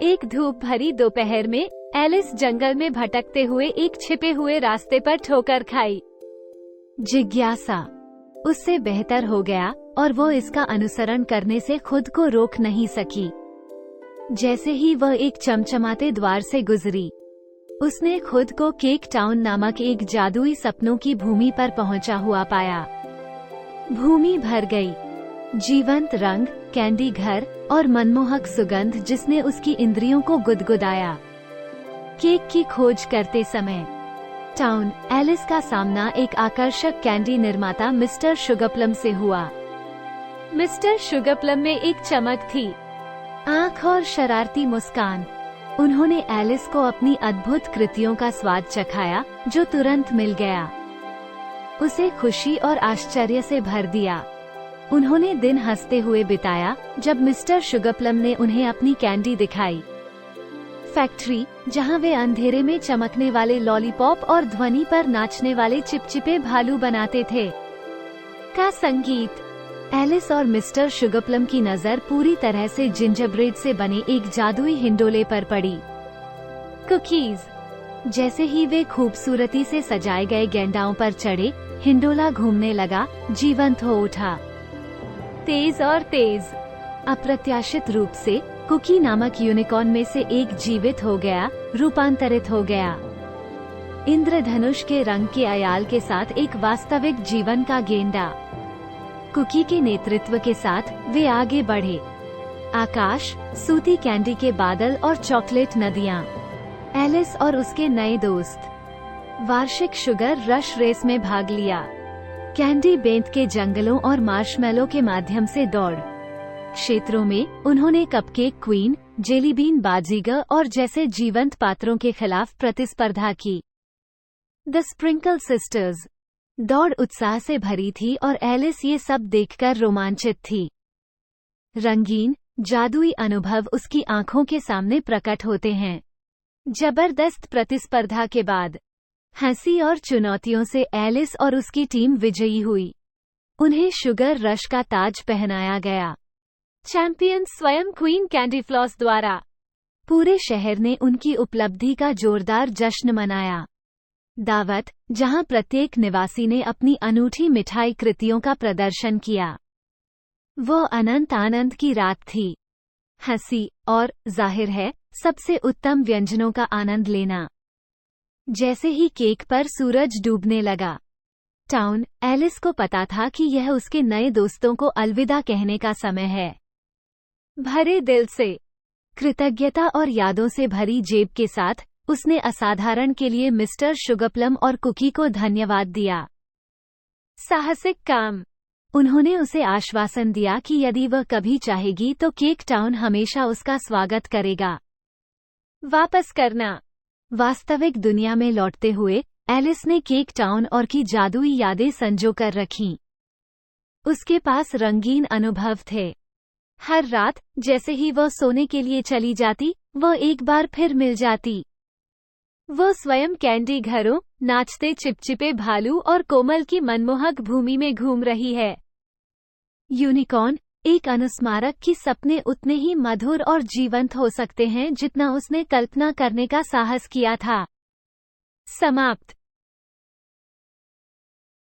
एक धूप भरी दोपहर में एलिस जंगल में भटकते हुए एक छिपे हुए रास्ते पर ठोकर खाई। जिज्ञासा उससे बेहतर हो गया और वो इसका अनुसरण करने से खुद को रोक नहीं सकी। जैसे ही वह एक चमचमाते द्वार से गुजरी, उसने खुद को केक टाउन नामक एक जादुई सपनों की भूमि पर पहुंचा हुआ पाया। भूमि भर गई, जीवंत रंग, कैंडी घर और मनमोहक सुगंध जिसने उसकी इंद्रियों को गुदगुदाया। केक की खोज करते समय टाउन एलिस का सामना एक आकर्षक कैंडी निर्माता मिस्टर शुगरप्लम से हुआ। मिस्टर शुगरप्लम में एक चमक थी, आँख और शरारती मुस्कान। उन्होंने एलिस को अपनी अद्भुत कृतियों का स्वाद चखाया जो तुरंत मिल गया। उसे खुशी और आश्चर्य से भर दिया। उन्होंने दिन हंसते हुए बिताया जब मिस्टर शुगरप्लम ने उन्हें अपनी कैंडी दिखाई। फैक्ट्री जहां वे अंधेरे में चमकने वाले लॉलीपॉप और ध्वनि पर नाचने वाले चिपचिपे भालू बनाते थे का संगीत। एलिस और मिस्टर शुगरप्लम की नजर पूरी तरह से जिंजरब्रेड से बने एक जादुई हिंडोले पर पड़ी। कुकीज। जैसे ही वे खूबसूरती से सजाए गए गेंडाओं पर चढ़े, हिंडोला घूमने लगा, जीवंत हो उठा। तेज और तेज। अप्रत्याशित रूप से कुकी नामक यूनिकॉर्न में से एक जीवित हो गया, रूपांतरित हो गया। इंद्रधनुष के रंग के अयाल के साथ एक वास्तविक जीवन का गेंडा। कुकी के नेतृत्व के साथ वे आगे बढ़े। आकाश, सूती कैंडी के बादल और चॉकलेट नदियाँ। एलिस और उसके नए दोस्त वार्षिक शुगर रश रेस में भाग लिया। कैंडी बेंत के जंगलों और मार्शमेलो के माध्यम से दौड़ क्षेत्रों में उन्होंने कपकेक क्वीन, जेलीबीन बाजीगर और जैसे जीवंत पात्रों के खिलाफ प्रतिस्पर्धा की। The sprinkle sisters. दौड़ उत्साह से भरी थी और एलिस ये सब देखकर रोमांचित थी। रंगीन, जादुई अनुभव उसकी आंखों के सामने प्रकट होते हैं। जबरदस्त प्रतिस्पर्धा के बाद हंसी और चुनौतियों से एलिस और उसकी टीम विजयी हुई। उन्हें शुगर रश का ताज पहनाया गया। चैंपियन स्वयं क्वीन कैंडी फ्लॉस द्वारा। पूरे शहर ने उनकी उपलब्धि का जोरदार जश्न मनाया। दावत, जहां प्रत्येक निवासी ने अपनी अनूठी मिठाई कृतियों का प्रदर्शन किया। वो अनंत आनंद की रात थी। हंसी और, जाहिर है, सबसे उत्तम व्यंजनों का आनंद लेना। जैसे ही केक पर सूरज डूबने लगा, टाउन एलिस को पता था कि यह उसके नए दोस्तों को अलविदा कहने का समय है। भरे दिल से, कृतज्ञता और यादों से भरी जेब के साथ उसने असाधारण के लिए मिस्टर शुगरप्लम और कुकी को धन्यवाद दिया। साहसिक काम। उन्होंने उसे आश्वासन दिया कि यदि वह कभी चाहेगी तो केक टाउन हमेशा उसका स्वागत करेगा। वापस करना। वास्तविक दुनिया में लौटते हुए एलिस ने केक टाउन और की जादुई यादें संजो कर रखीं। उसके पास रंगीन अनुभव थे। हर रात जैसे ही वह सोने के लिए चली जाती, वह एक बार फिर मिल जाती। वो स्वयं कैंडी घरों, नाचते चिपचिपे भालू और कोमल की मनमोहक भूमि में घूम रही है। यूनिकॉर्न एक अनुस्मारक की सपने उतने ही मधुर और जीवंत हो सकते हैं जितना उसने कल्पना करने का साहस किया था। समाप्त।